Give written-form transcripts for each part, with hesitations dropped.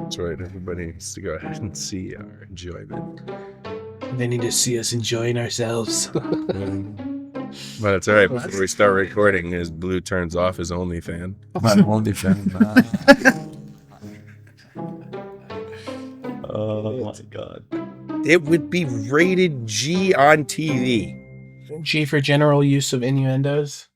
That's right. Everybody needs to go ahead and see our enjoyment. They need to see us enjoying ourselves. But it's all right. Before we start recording, as Blue turns off his OnlyFan. My OnlyFan. Oh my god. It would be rated G on TV. G for general use of innuendos.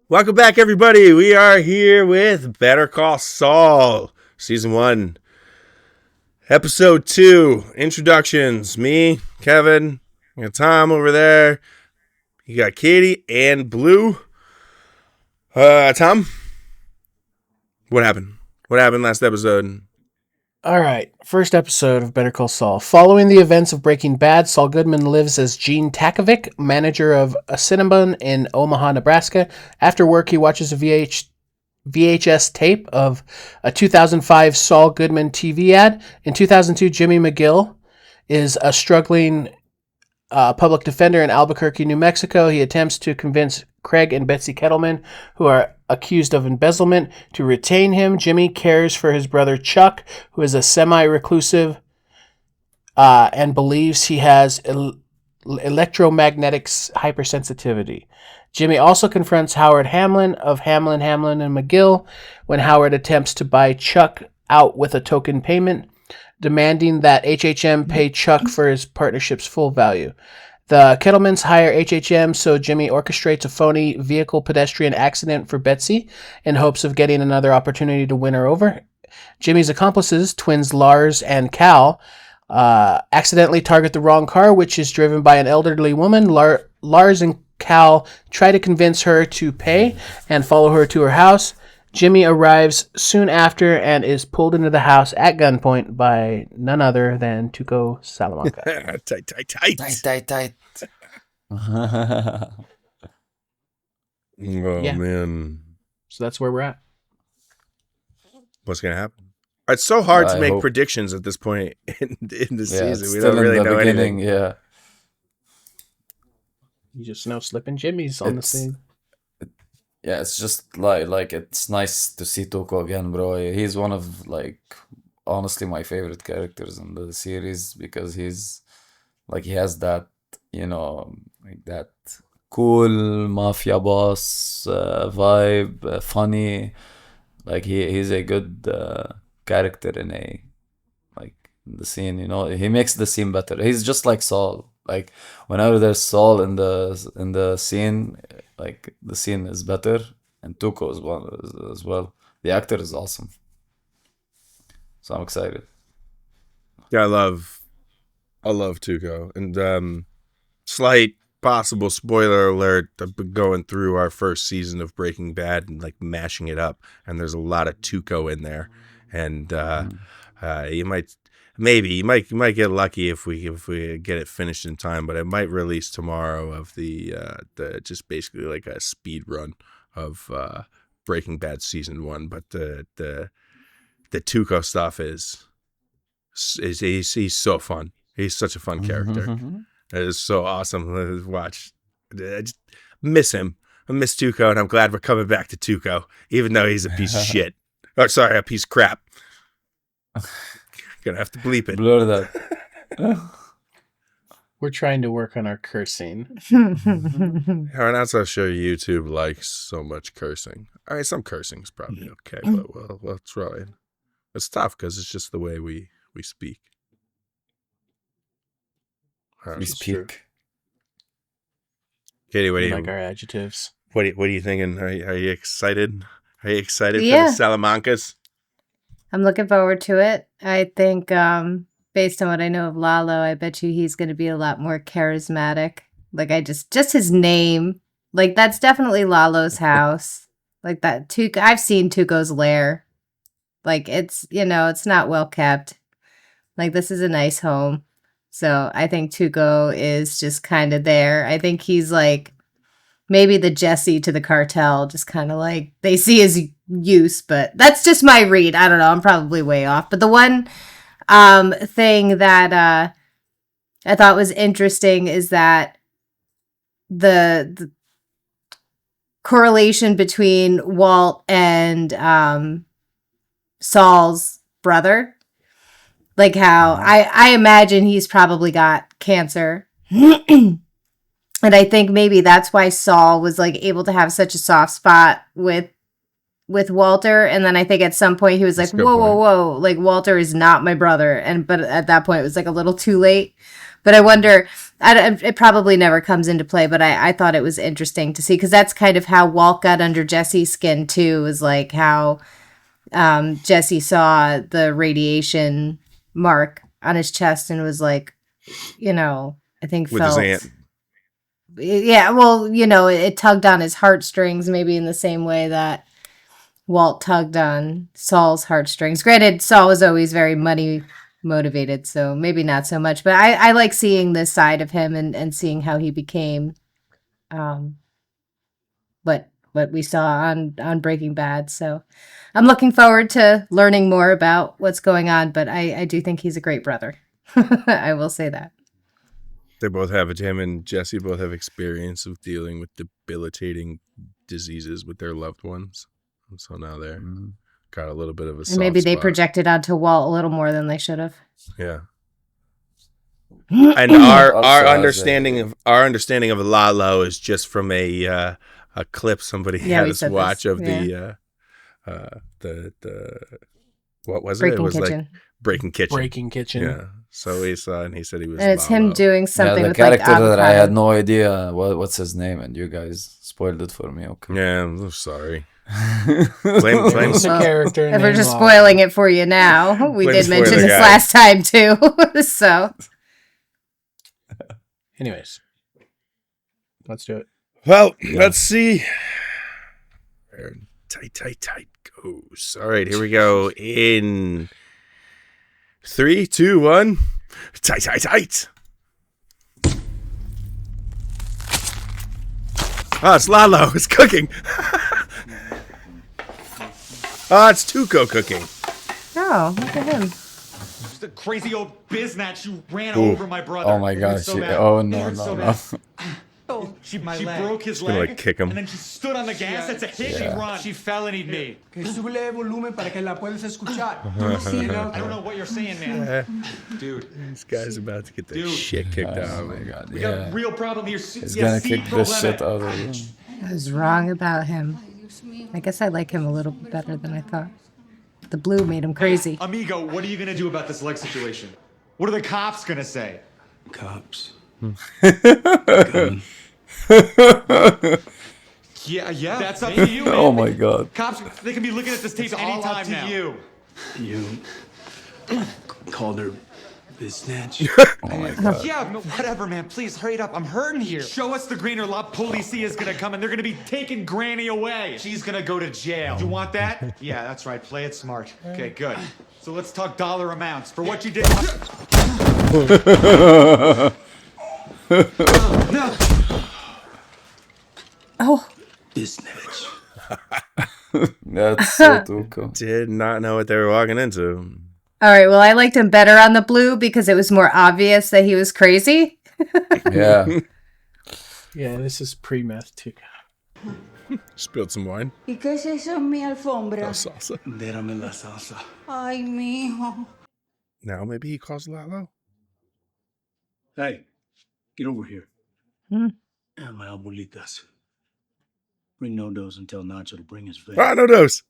Welcome back, everybody. We are here with Better Call Saul, Season 1, Episode 2, Introductions. Me, Kevin, you got Tom over there. You got Katie and Blue. Tom, what happened? What happened last episode? All right, first episode of Better Call Saul. Following the events of Breaking Bad, Saul Goodman lives as Gene Takovic, manager of a Cinnabon in Omaha, Nebraska. After work, he watches a VHS tape of a 2005 Saul Goodman TV ad. In 2002, Jimmy McGill is a struggling public defender in Albuquerque, New Mexico. He attempts to convince Craig and Betsy Kettleman, who are accused of embezzlement, to retain him. Jimmy cares for his brother Chuck, who is a semi-reclusive and believes he has electromagnetic hypersensitivity. Jimmy also confronts Howard Hamlin of Hamlin, and McGill when Howard attempts to buy Chuck out with a token payment, demanding that HHM pay Chuck for his partnership's full value. The Kettlemans hire HHM, so Jimmy orchestrates a phony vehicle pedestrian accident for Betsy in hopes of getting another opportunity to win her over. Jimmy's accomplices, twins Lars and Cal, accidentally target the wrong car, which is driven by an elderly woman. Lars and Cal try to convince her to pay and follow her to her house. Jimmy arrives soon after and is pulled into the house at gunpoint by none other than Tuco Salamanca. Tight. Oh, Yeah. man. So that's where we're at. What's going to happen? It's so hard to make hope. predictions at this point in the season. It's We still don't in really the know beginning, anything. yeah. You just know Slippin Jimmy's on the It's- scene. Yeah, it's just like it's nice to see Tuco again, bro. He's one of honestly my favorite characters in the series because he's he has that, that cool mafia boss vibe, funny. He's a good character in the scene, He makes the scene better. He's just like Saul. Whenever there's Saul in the scene, the scene is better, and Tuco is one as well. The actor is awesome, so I'm excited. Yeah, I love Tuco. And slight possible spoiler alert, I've been going through our first season of Breaking Bad and mashing it up, and there's a lot of Tuco in there. And you might get lucky if we get it finished in time, but it might release tomorrow of the just basically like a speed run of Breaking Bad season 1. But the Tuco stuff is he's so fun. He's such a fun character. It is so awesome to watch. I just miss him. I miss Tuco, and I'm glad we're coming back to Tuco, even though he's a piece of shit. Oh, sorry, a piece of crap. Gonna have to bleep it. Blur that. We're trying to work on our cursing. And that's how sure YouTube likes so much cursing. All right, some cursing is probably okay, but we'll try it. It's tough because it's just the way we speak. We speak. Katie, what do We you like our adjectives. What are you thinking? Are you excited? Are you excited Yeah. for the Salamancas? I'm looking forward to it. I think, based on what I know of Lalo, I bet you he's going to be a lot more charismatic. Just his name, that's definitely Lalo's house. That Tuco. I've seen Tuco's lair. It's not well kept. This is a nice home. So I think Tuco is just kind of there. I think he's maybe the Jesse to the cartel, just kind of they see his use, but that's just my read. I don't know. I'm probably way off. But the one thing that I thought was interesting is that the correlation between Walt and Saul's brother, like how I imagine he's probably got cancer. And I think maybe that's why Saul was like able to have such a soft spot with Walter. And then I think at some point he was like, whoa, like Walter is not my brother. But at that point it was like a little too late. But I wonder, it probably never comes into play, but I thought it was interesting to see, because that's kind of how Walt got under Jesse's skin too, is like how Jesse saw the radiation mark on his chest and was like, I think with felt... his aunt. Yeah, well, it tugged on his heartstrings, maybe in the same way that Walt tugged on Saul's heartstrings. Granted, Saul was always very money motivated, so maybe not so much. But I like seeing this side of him and seeing how he became what we saw on Breaking Bad. So I'm looking forward to learning more about what's going on, but I do think he's a great brother. I will say that. They both have him and Jesse both have experience of dealing with debilitating diseases with their loved ones. And so now they're got a little bit of a soft And maybe they spot. projected onto Walt a little more than they should have. Yeah. And our understanding of Lalo is just from a clip somebody had us watch of the what was it? It was Kitchen. like Breaking Kitchen. Breaking Kitchen. Yeah. So he saw and he said he was. And it's Lalo. him doing something the with character like avocado. that I had no idea what's his name, and you guys spoiled it for me. Okay. Yeah, I'm sorry. blame It's a character. If we're just spoiling it for you now. We did mention spoiler this guy. last time too. So, Anyways, let's do it. Well, let's see. Tight goes. All right, here we go. In 3, 2, 1. Tight. Oh, it's Lalo. It's cooking. Oh, it's Tuco cooking. oh, look at him. The crazy old biznatch you ran over my brother. Oh my It hurt gosh. so bad. Oh It no, hurt so no. bad. She broke his gonna, leg. like, kick him. And then she stood on the gas. That's a hit and run. She felonied me. Que súbele volumen para que la puedas escuchar. I don't know what you're saying, man. Dude, This guy's about to get the Dude. shit kicked out Oh of my him. god. we got a Yeah. real problem here. He's gonna kick the shit out of him. I was wrong about him. I guess I like him a little better than I thought. The blue made him crazy. Amigo, what are you gonna do about this leg situation? What are the cops gonna say? Cops. Yeah. That's up to you, man. Oh my god. Cops, they can be looking at this tape anytime now. You called her biznatch. Oh my god. Yeah, whatever, man. Please hurry it up. I'm hurting here. Show us the green or La Policia is gonna come and they're gonna be taking Granny away. She's gonna go to jail. You want that? Yeah, that's right. Play it smart. Okay, good. So let's talk dollar amounts for what you did. No. Oh, Biznatch. That's so Tuco. Did not know what they were walking into. all right. Well, I liked him better on the blue because it was more obvious that he was crazy. Yeah. Yeah, this is pre-meth too. Spilled some wine. ¿Y qué es eso en mi alfombra? Oh, salsa. Dérame la salsa. Ay, mijo. Now maybe he calls Lalo. Hey, get over here. Hmm. And my abuelitas. Bring no dose and tell Nacho to bring his vein. Ah, no dose.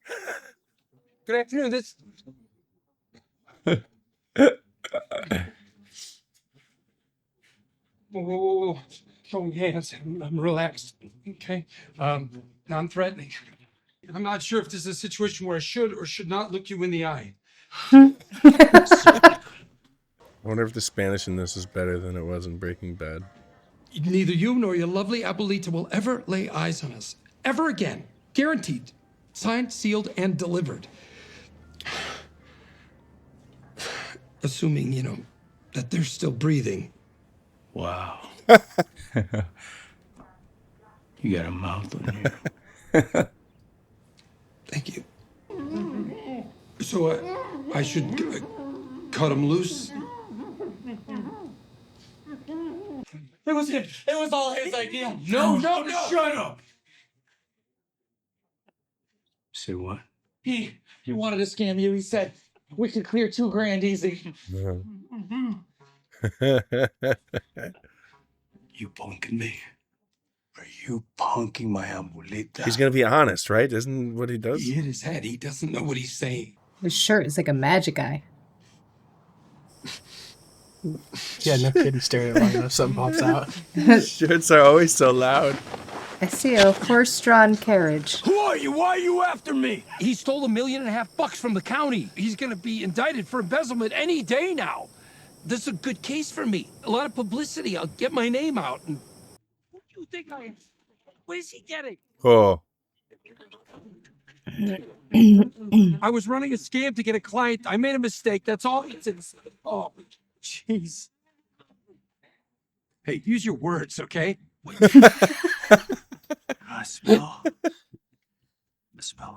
Good afternoon. This. Whoa. Showing hands. I'm relaxed. Okay. Non-threatening. I'm not sure if this is a situation where I should or should not look you in the eye. I wonder if the Spanish in this is better than it was in Breaking Bad. Neither you nor your lovely abuelita will ever lay eyes on us. Ever again. Guaranteed. Signed, sealed, and delivered. Assuming, that they're still breathing. Wow. You got a mouth on you. Thank you. So, I should cut him loose. It was him. It was all his idea. No. Shut up. Say what? He wanted to scam you. He said we could clear $2,000 easy. You punking me? Are you punking my abuelita? He's gonna be honest, right? Isn't what he does? He hit his head. He doesn't know what he's saying. His shirt is like a magic eye. Yeah, no kidding. Stare at it long enough, something pops out. Shirts are always so loud. I see a horse-drawn carriage. Who are you? Why are you after me? He stole $1.5 million from the county. He's gonna be indicted for embezzlement any day now. This is a good case for me. A lot of publicity. I'll get my name out. And what do you think I am? What is he getting? Oh, I was running a scam to get a client. I made a mistake. That's all. Oh, jeez. Hey, use your words, okay? I smell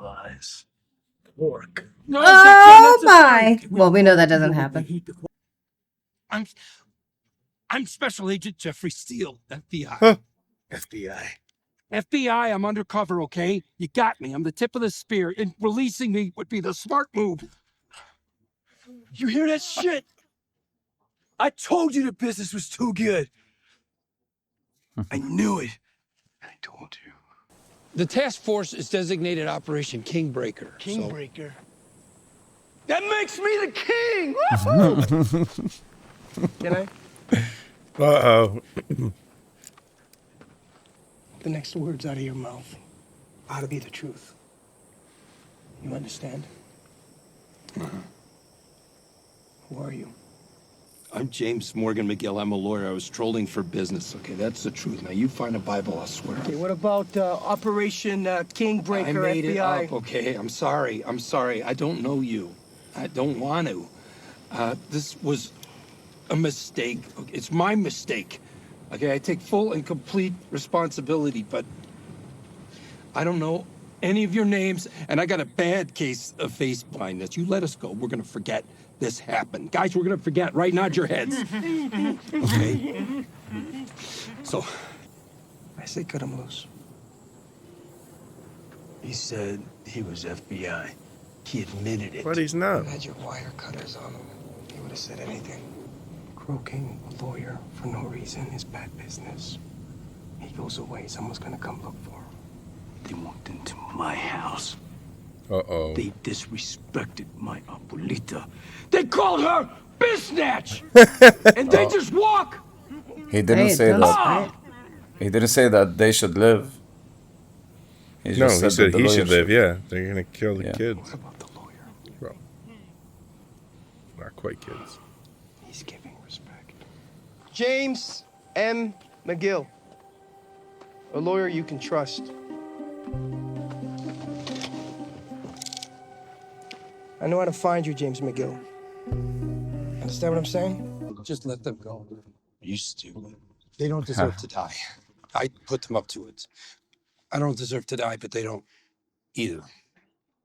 eyes. Pork. No, Oh my! Well, we know that doesn't happen. I'm Special Agent Jeffrey Steele, FBI. Huh. FBI. FBI, I'm undercover, okay? You got me. I'm the tip of the spear, and releasing me would be the smart move. You hear that shit? I told you the business was too good. I knew it. I told you. The task force is designated Operation Kingbreaker. Kingbreaker. That makes me the king! Woohoo! Can I? uh-oh. The next words out of your mouth ought to be the truth. You understand? Who are you? I'm James Morgan McGill. I'm a lawyer. I was trolling for business. Okay, that's the truth. Now, you find a Bible, I'll swear. Okay, what about Operation Kingbreaker, I made it FBI? up, okay? I'm sorry. I don't know you. I don't want to. This was a mistake. Okay, it's my mistake. Okay, I take full and complete responsibility, but I don't know any of your names, and I got a bad case of face blindness. You let us go. We're going to forget this happened. Guys, we're going to forget, right? Nod your heads. Okay? So, I say cut him loose. He said he was FBI. He admitted it. But he's not. You had your wire cutters on him. He would have said anything. Croaking a lawyer for no reason is bad business. He goes away, someone's gonna come look for him. They walked into my house. Uh-oh. They disrespected my abuelita. They called her Biznatch! And they just walk! He didn't Hey, say don't that. start. He didn't say that they should live. He No, just he said that the he lawyer should live. Yeah, they're gonna kill the Yeah. kids. What about the lawyer? Well, not quite kids. He's giving respect. James M. McGill, a lawyer you can trust. I know how to find you, James McGill. Understand what I'm saying? Just let them go. you stupid. They don't deserve to die. I put them up to it. I don't deserve to die, but they don't either.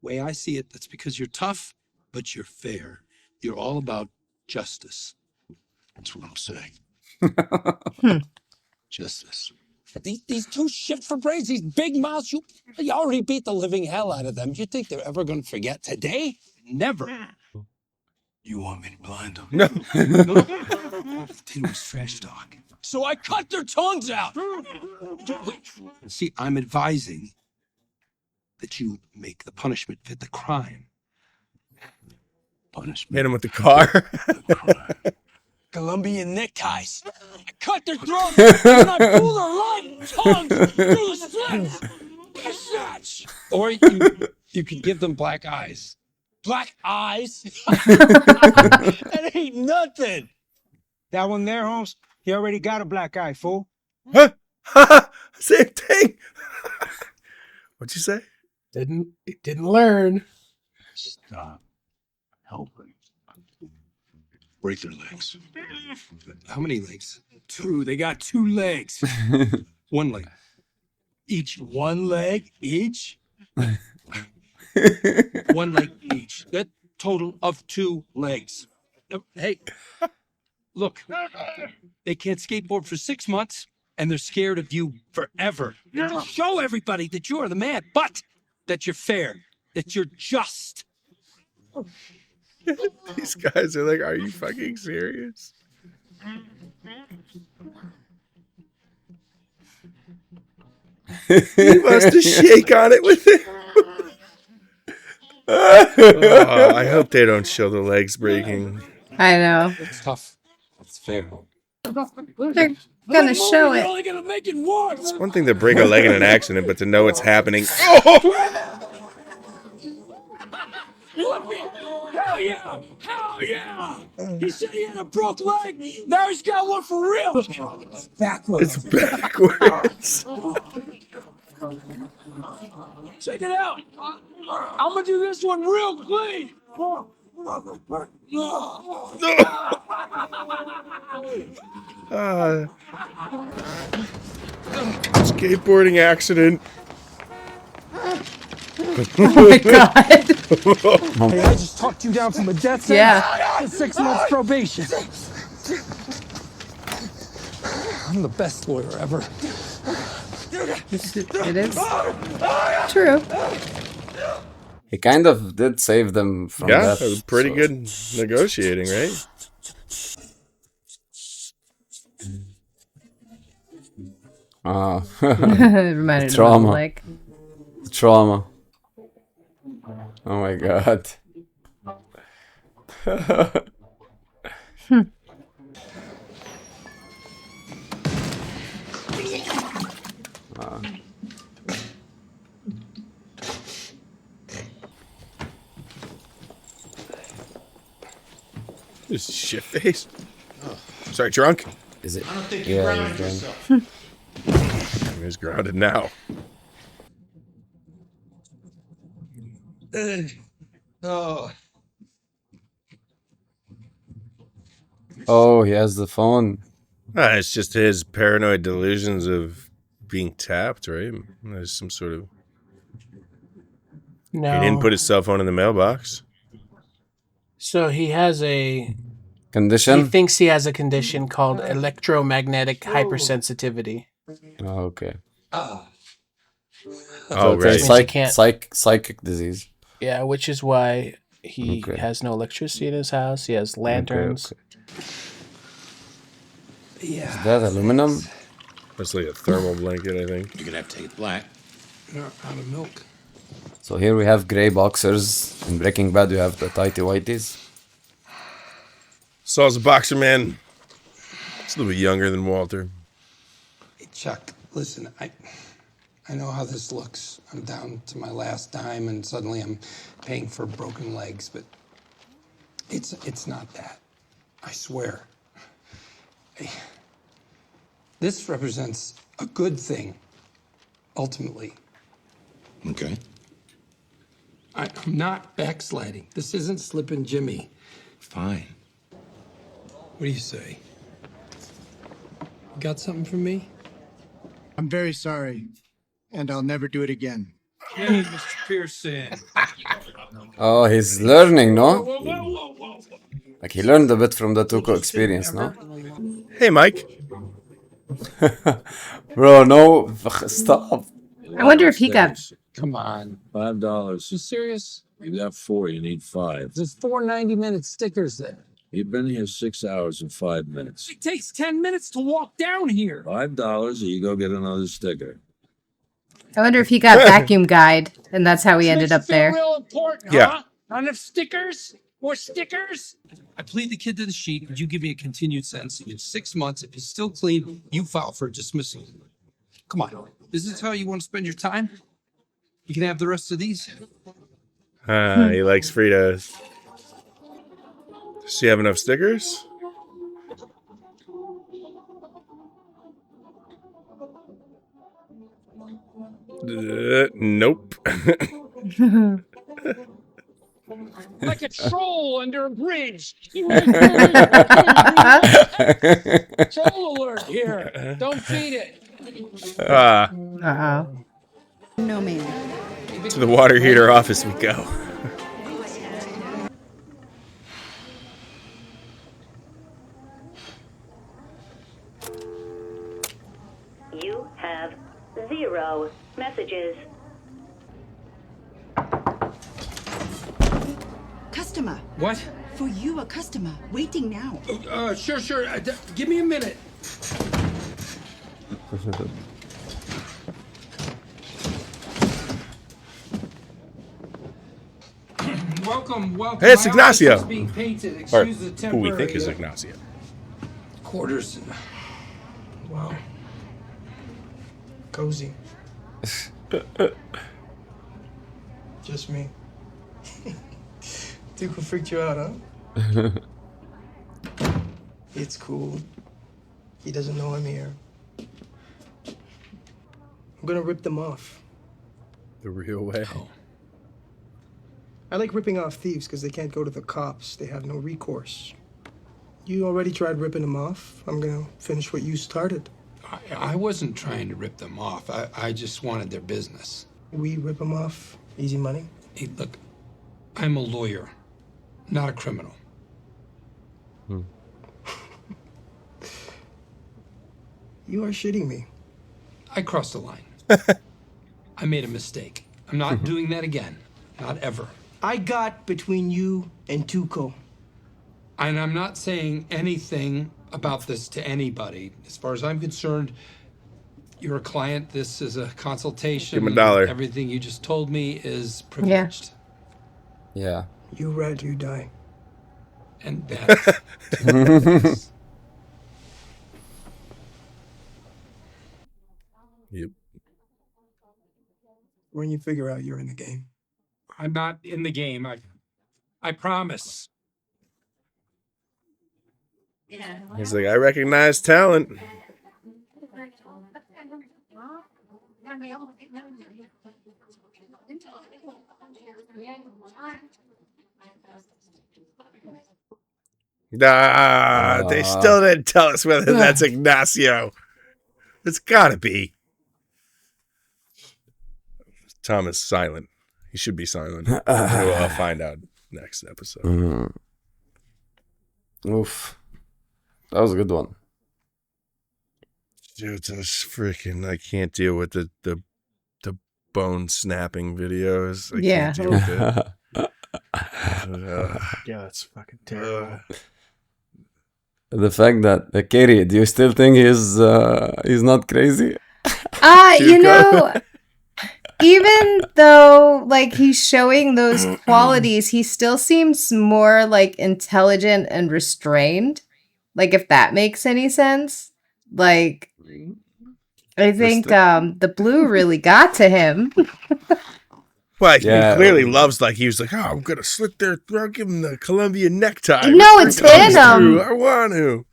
Way I see it, that's because you're tough, but you're fair. You're all about justice. That's what I'm saying. Justice. These two shit for brains, these big mouths, you already beat the living hell out of them. You think they're ever going to forget today? Never. You want me to blind them? No. It was trash talk. So I cut their tongues out. See, I'm advising that you make the punishment fit the crime. Punishment. Hit him with the car. Colombian neckties. I cut their throats and I pull their lying tongues through the slits. Snatch. Or you could give them black eyes. Black eyes? That ain't nothing. That one there, Holmes, he already got a black eye, fool. Huh? Same thing. What'd you say? Didn't learn. Stop helping. Break their legs. How many legs? 2. They got 2 legs. 1 leg. Each. 1 leg each? 1 leg each. That total of 2 legs. Hey, look, they can't skateboard for 6 months, and they're scared of you forever. Show everybody that you are the man, but that you're fair, that you're just. These guys are like, are you fucking serious? He must have shake on it with it. Oh, I hope they don't show the legs breaking. I know. It's tough. It's fair. They're gonna show it. Only gonna make it worse. It's one thing to break a leg in an accident, but to know it's happening. Oh! Hell yeah! Hell yeah! He said he had a broke leg. Now he's got one for real. It's backwards. It's backwards. Check it out. I'm gonna do this one real clean. Skateboarding accident. Oh my god. Hey, I just talked you down from a death sentence Yeah. to 6 months probation. I'm the best lawyer ever. It is true. He kind of did save them from Yeah, death. it was pretty so- good negotiating, right? It reminded him of Trauma. like Trauma. Oh my god. Just shit face. Sorry, drunk. Is it? I don't think you Yeah, grounded he's yourself. He's grounded now. Oh. Oh, he has the phone. It's just his paranoid delusions of being tapped, right? There's some sort of. No. He didn't put his cell phone in the mailbox. So he has a. Condition? He thinks he has a condition called electromagnetic hypersensitivity. Oh, okay. Oh, So it's right. a Means he can't- psychic disease. Yeah, which is why he Okay. has no electricity in his house. He has lanterns. Okay. Yeah. Is that aluminum? That's like a thermal blanket, I think. You're gonna have to take it black. You're out of milk. So here we have gray boxers. In Breaking Bad, we have the tighty whities. Saul's a boxer, man. He's a little bit younger than Walter. Hey, Chuck, listen, I know how this looks. I'm down to my last dime and suddenly I'm paying for broken legs, but it's not that. I swear. Hey, this represents a good thing, ultimately. Okay. I'm not backsliding. This isn't Slippin Jimmy. Fine. What do you say? You got something for me? I'm very sorry, and I'll never do it again. Hey, Mr. Pearson. Oh, he's learning, no? Like he learned a bit from the Tuco experience, no? Hey, Mike. Bro, no, stop. I wonder if he got. Come on. $5. You serious? You got 4, you need 5. There's 4 90-minute stickers there. You've been here 6 hours and 5 minutes. It takes 10 minutes to walk down here. $5 or you go get another sticker. I wonder if he got vacuum guide, and that's how he ended up there. Real important, Yeah. huh? Not enough stickers? More stickers? I plead the kid to the sheet, but you give me a continued sentence. You get 6 months. If he's still clean, you file for dismissal. Come on. Is this how you want to spend your time? You can have the rest of these. He likes Fritos. Does she have enough stickers? Nope. Like a troll under a bridge. Troll alert here. Don't feed it. Uh-oh. No, ma'am. To the water heater office we go. messages. Customer. What? For you, a customer. Waiting now. Sure. Give me a minute. Welcome. Hey, it's My Ignacio. office is being painted. Or Excuse the who we temporary, think is Ignacio. Quarters. Wow. Cozy. Just me. Tuco freaked you out, huh? It's cool. He doesn't know I'm here. I'm gonna rip them off. The real way. I like ripping off thieves because they can't go to the cops. They have no recourse. You already tried ripping them off. I'm gonna finish what you started. I wasn't trying to rip them off. I just wanted their business. We rip them off. Easy money. Hey, look, I'm a lawyer, not a criminal. You are shitting me. I crossed the line. I made a mistake. I'm not doing that again. Not ever. I got between you and Tuco. And I'm not saying anything about this to anybody. As far as I'm concerned, you're a client. This is a consultation. Give him $1. Everything you just told me is privileged. Yeah. You rat, you die. And that. Yep. When you figure out you're in the game. I'm not in the game. I promise. He's like, I recognize talent. They still didn't tell us whether that's Ignacio. It's gotta be. Tom is silent. He should be silent. We'll find out next episode. Oof. That was a good one. Dude, those freaking, I can't deal with the bone snapping videos. I can't deal with it. Yeah, that's fucking terrible. The fact that Katie, do you still think he's not crazy? You know, even though like he's showing those qualities, he still seems more like intelligent and restrained. Like if that makes any sense. Like I think the blue really got to him. Well, he clearly loves, like, he was like, oh, I'm going to slit their throat, give him the Colombian necktie. No, it's in him. I want to.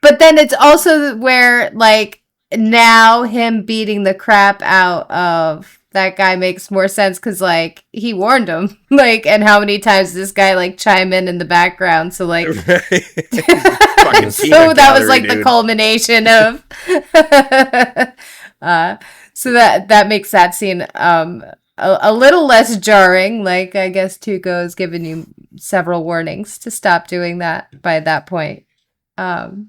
But then it's also where, like, now him beating the crap out of that guy makes more sense because, like, he warned him. Like, and how many times this guy, like, chime in the background. So, like, so that was, like, the culmination of. So that makes that scene a little less jarring. Like, I guess Tuco has given you several warnings to stop doing that by that point. And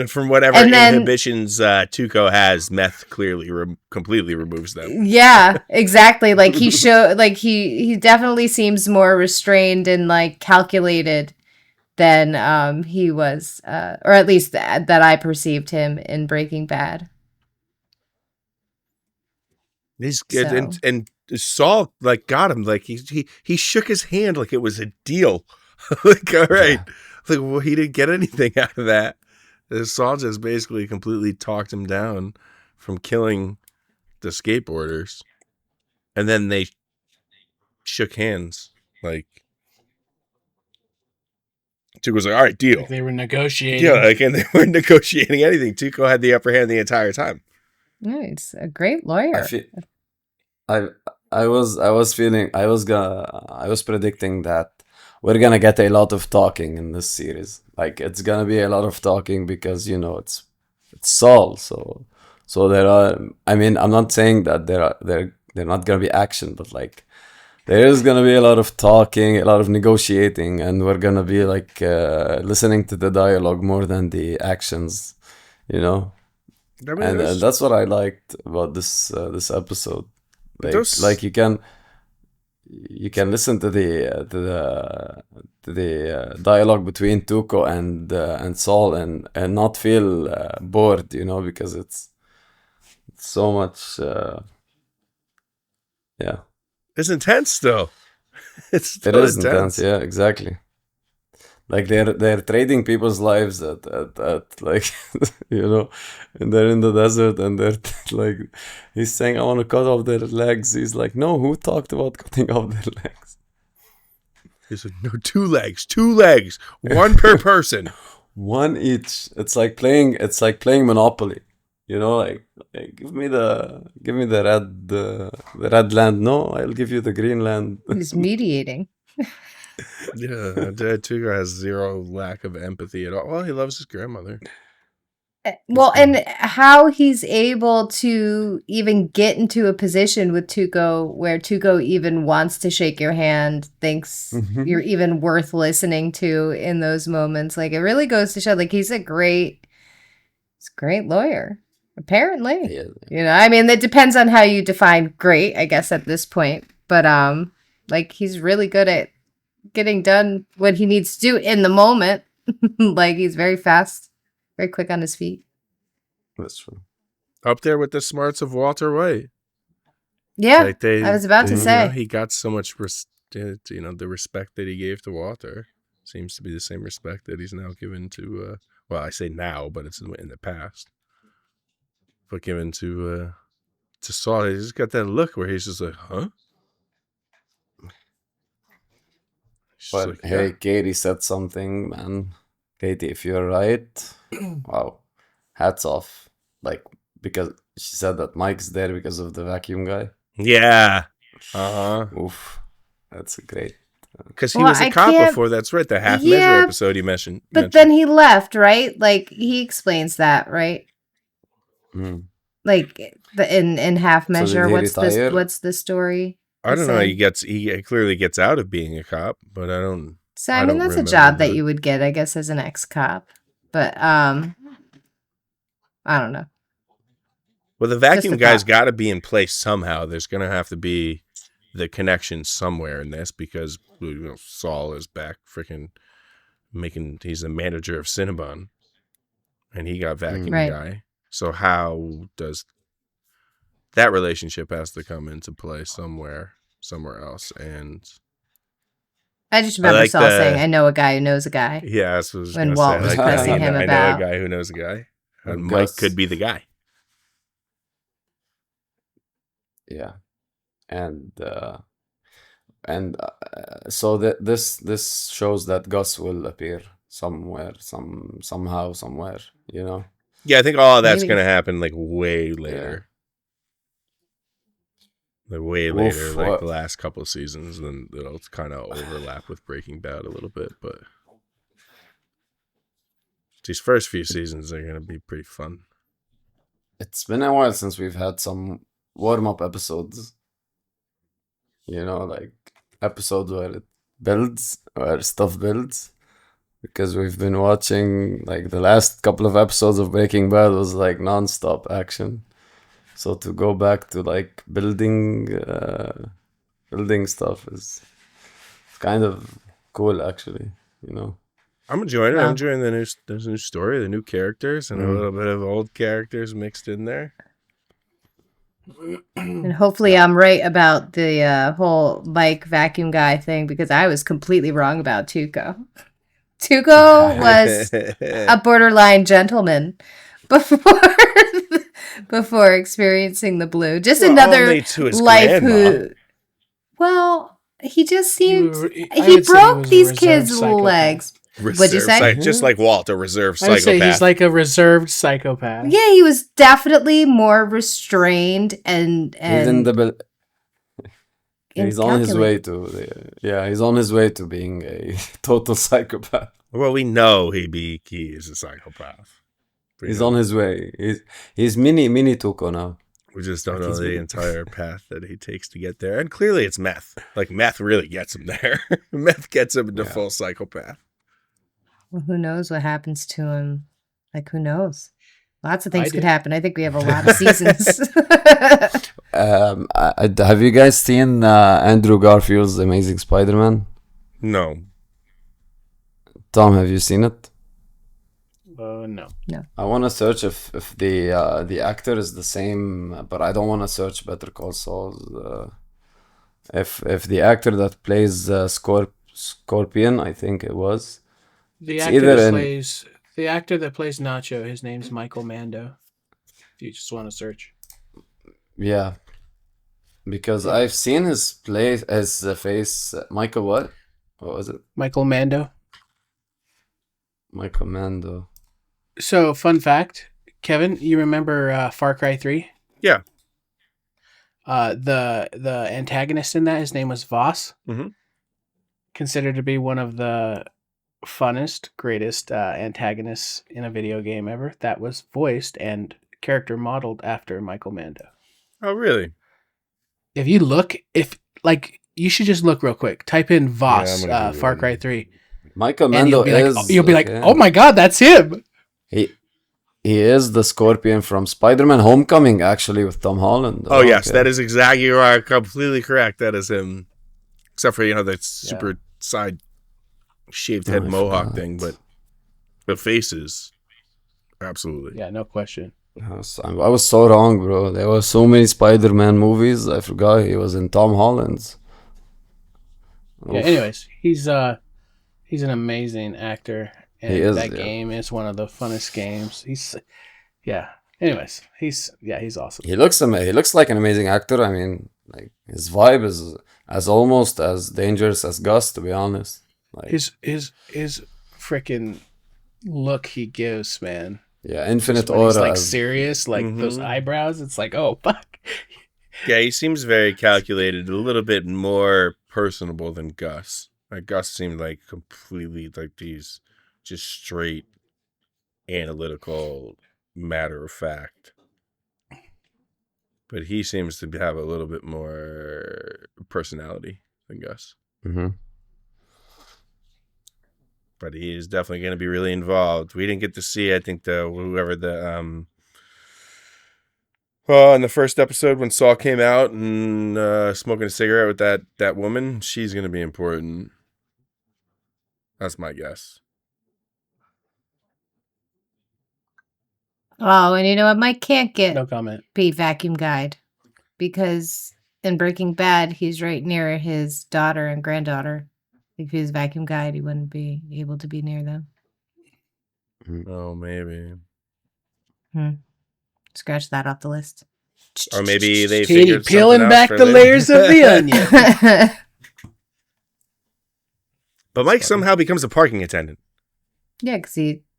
from whatever inhibitions Tuco has, meth clearly completely removes them. Yeah, exactly. Like he definitely seems more restrained and like calculated than he was, or at least that I perceived him in Breaking Bad. He's good, and Saul like got him, like he shook his hand like it was a deal. Like, all right, like, well, he didn't get anything out of that. Saul just basically completely talked him down from killing the skateboarders, and then they shook hands. Like, Tuco was like, all right, deal. Like they were negotiating. Yeah, like, and they weren't negotiating anything. Tuco had the upper hand the entire time. Yeah, he's a great lawyer. I was predicting that we're gonna get a lot of talking in this series. Like, it's gonna be a lot of talking because, you know, it's Saul. So there are. I mean, I'm not saying that they're not gonna be action, but like there is gonna be a lot of talking, a lot of negotiating, and we're gonna be like listening to the dialogue more than the actions. You know. And that's what I liked about this episode. Like you can listen to the dialogue between Tuco and Saul and not feel bored, because it's so much. Yeah, it's intense still. It is intense. Yeah, exactly. Like they're trading people's lives at like and they're in the desert and they're like, he's saying, I want to cut off their legs. He's like, no, who talked about cutting off their legs? He said, no, 2 legs, 1 per person, 1 each. It's like playing Monopoly, like give me the red land. No, I'll give you the green land. He's mediating. Yeah, Tuco has zero lack of empathy at all. Well, he loves his grandmother. Well, and how he's able to even get into a position with Tuco where Tuco even wants to shake your hand, thinks you're even worth listening to in those moments. Like, it really goes to show, like, he's a great lawyer, apparently. Yeah. I mean, it depends on how you define great, I guess, at this point. But, like, he's really good at getting done what he needs to do in the moment. Like, he's very fast, very quick on his feet. That's true. Up there with the smarts of Walter White. Yeah, like I was about to say. He got so much, the respect that he gave to Walter seems to be the same respect that he's now given to, well, I say now, but it's in the past. But given to Saul, he's just got that look where he's just like, huh? But like, hey, yeah. Katie said something, man. Katie, if you're right, wow, hats off. Like, because she said that Mike's there because of the vacuum guy. Yeah. Oof, that's great. Because he was a cop before. That's right. The half measure episode he mentioned. But then he left, right? Like, he explains that, right? Like in half measure. So what's the story? I don't know. He clearly gets out of being a cop, but I don't. So I mean, that's a job that you would get, I guess, as an ex-cop. But I don't know. Well, the vacuum guy's got to be in place somehow. There's going to have to be the connection somewhere in this because Saul is back freaking he's the manager of Cinnabon and he got vacuum guy. So how does that relationship has to come into play somewhere else? And I just remember Saul saying, I know a guy who knows a guy. Yeah, that's what I was when Walt was pressing him about. I know a guy who knows a guy. And Mike could be the guy. Yeah. And so this shows that Gus will appear somewhere, somehow, somewhere, Yeah, I think all of that's going to happen like way later. Yeah. Like way later, like the last couple of seasons, then it'll kind of overlap with Breaking Bad a little bit, but these first few seasons are going to be pretty fun. It's been a while since we've had some warm-up episodes. Like episodes where it builds, where stuff builds. Because we've been watching, like, the last couple of episodes of Breaking Bad was, like, non-stop action. So to go back to, like, building stuff is kind of cool, actually, I'm enjoying it. I'm enjoying the new story, the new characters, and a little bit of old characters mixed in there. And hopefully I'm right about the whole Mike vacuum guy thing because I was completely wrong about Tuco. Tuco was a borderline gentleman before experiencing the blue. Just another life who. Well, he just seems he broke these kids' legs. What'd you say? Just like Walt, a reserved I would psychopath. say he's like a reserved psychopath. Yeah, he was definitely more restrained and he's on his way to he's on his way to being a total psychopath. Well, we know he is a psychopath. He's on his way. He's mini Tuco now. We just don't know the entire path that he takes to get there. And clearly it's meth. Like, meth really gets him there. Meth gets him into full psychopath. Well, who knows what happens to him? Like, who knows? Lots of things could did. happen. I think we have a lot of seasons. Have you guys seen Andrew Garfield's Amazing Spider-Man? No. Tom, have you seen it? No. I want to search if the actor is the same, but I don't want to search Better Call Saul. If the actor that plays Scorpion, I think it was. The It's actor either that in- plays the actor that plays Nacho, his name's Michael Mando. If you just want to search. Yeah, because I've seen his face. Michael what? What was it? Michael Mando. Michael Mando. So, fun fact, Kevin, you remember Far Cry 3? Yeah. The antagonist in that, his name was Voss. Mhm. Considered to be one of the funnest, greatest antagonists in a video game ever. That was voiced and character modeled after Michael Mando. Oh, really? If you look, you should just look real quick. Type in Voss, I'm gonna Google Far it. Cry 3. Michael And Mando you'll be like, okay. oh my god, that's him. He is the Scorpion from Spider-Man Homecoming, actually, with Tom Holland. Oh, yes, okay. that is exactly right. Completely correct. That is him. Except for, that super side shaved head I mohawk forgot. thing, but the faces, absolutely. Yeah, no question. I was so wrong, bro. There were so many Spider-Man movies. I forgot he was in Tom Holland's. Yeah, Oof. anyways, he's an amazing actor, and He is, that yeah. game is one of the funnest games. Anyways, he's awesome. He looks He looks like an amazing actor. I mean, like his vibe is almost as dangerous as Gus, to be honest. Like His freaking look he gives, man. yeah, infinite Just when he's aura. like serious, like those eyebrows. It's like, oh fuck. Yeah, he seems very calculated, a little bit more personable than Gus. Like Gus seemed like completely like these just straight analytical matter of fact. But he seems to have a little bit more personality than Gus. Mm-hmm. But he is definitely going to be really involved. We didn't get to see, I think, in the first episode when Saul came out and smoking a cigarette with that woman, she's going to be important. That's my guess. Oh, and you know what? Mike can't get No comment. be vacuum guide because in Breaking Bad, he's right near his daughter and granddaughter. If he was vacuum guide, he wouldn't be able to be near them. Oh, maybe. Scratch that off the list. Or maybe they Katie figured peeling something out back for the later. layers of the onion. But Mike somehow becomes a parking attendant. Yeah, because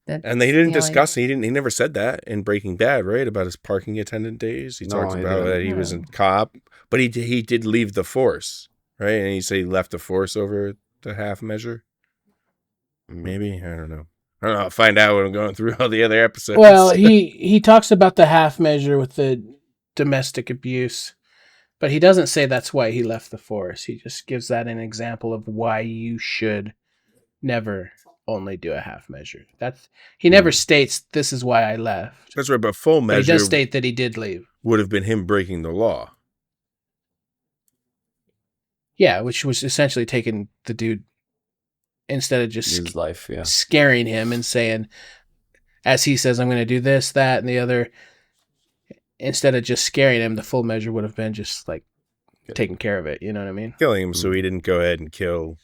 And they didn't discuss. He never said that in Breaking Bad, right? About his parking attendant days. He No, talks he about didn't. that he was a cop, but he did leave the force, right? And he said he left the force over the half measure. Maybe, I don't know. I'll find out when I'm going through all the other episodes. Well, he talks about the half measure with the domestic abuse, but he doesn't say that's why he left the force. He just gives that an example of why you should never only do a half measure. He never states this is why I left. That's right, but full But he measure does state that he did leave. would have been him breaking the law. Yeah, which was essentially taking the dude instead of just His life, yeah. scaring him and saying, as he says, I'm going to do this, that, and the other. Instead of just scaring him, the full measure would have been just like taking care of it. You know what I mean? Killing him so he didn't go ahead and kill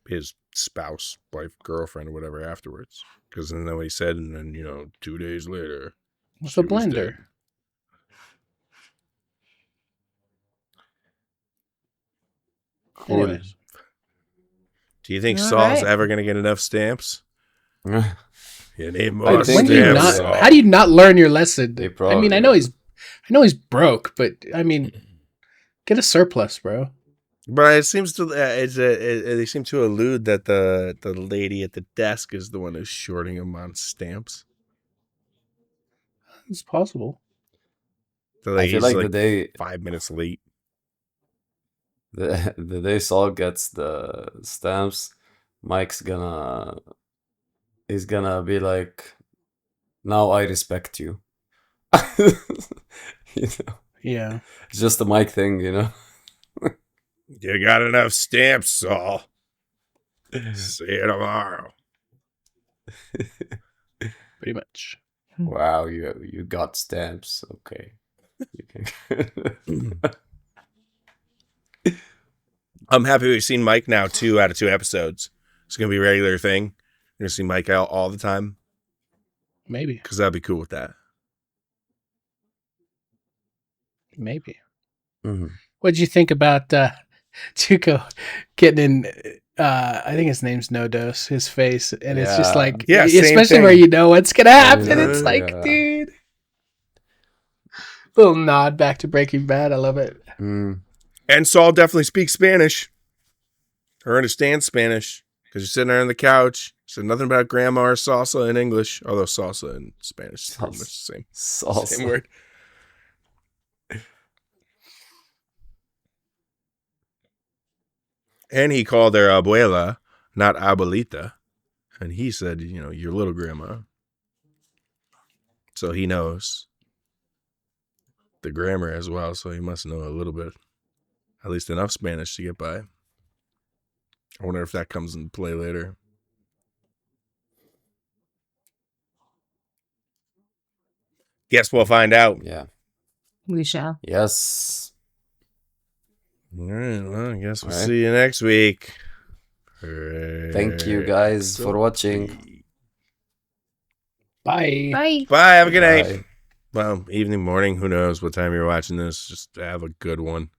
his spouse, wife, girlfriend, or whatever afterwards. Because then what he said, and then, 2 days later. It's she a was blender. dead. Anyways. Do you think All Saul's right. ever going to get enough stamps? You need more When stamps. do you not, Saul. how do you not learn your lesson? I probably mean, I know he's broke, but I mean, get a surplus, bro. But it seems to they seem to allude that the lady at the desk is the one who's shorting him on stamps. It's possible. So I feel he's like the day 5 minutes late. the day Saul gets the stamps, Mike's gonna be like, now I respect you. You know, Yeah. it's just a mic thing, you know. You got enough stamps, Saul. See you tomorrow. Pretty much. Wow, you got stamps. Okay. I'm happy we've seen Mike now 2 out of 2 episodes. It's going to be a regular thing. You're going to see Mike out all the time. Maybe. Because I'd be cool with that. Maybe. Mm-hmm. What'd you think about Tuco getting in? I think his name's No Dose. His face, and it's just like, Yeah, same especially thing. where you know what's gonna happen. Yeah, It's like, yeah. dude, little nod back to Breaking Bad. I love it. Mm. And Saul definitely speaks Spanish. Or understands Spanish. Because you're sitting there on the couch. Said nothing about grandma or salsa in English. Although salsa in Spanish is pretty much the same. Salsa. Same word. And he called her abuela, not abuelita. And he said, you know, your little grandma. So he knows the grammar as well. So he must know a little bit. At least enough Spanish to get by. I wonder if that comes into play later. Guess we'll find out. Yeah. We shall. Yes. All right. Well, I guess we'll All right. see you next week. Thank you guys for watching. Bye. Bye. Bye. Have a good night. Bye. Well, evening, morning. Who knows what time you're watching this? Just have a good one.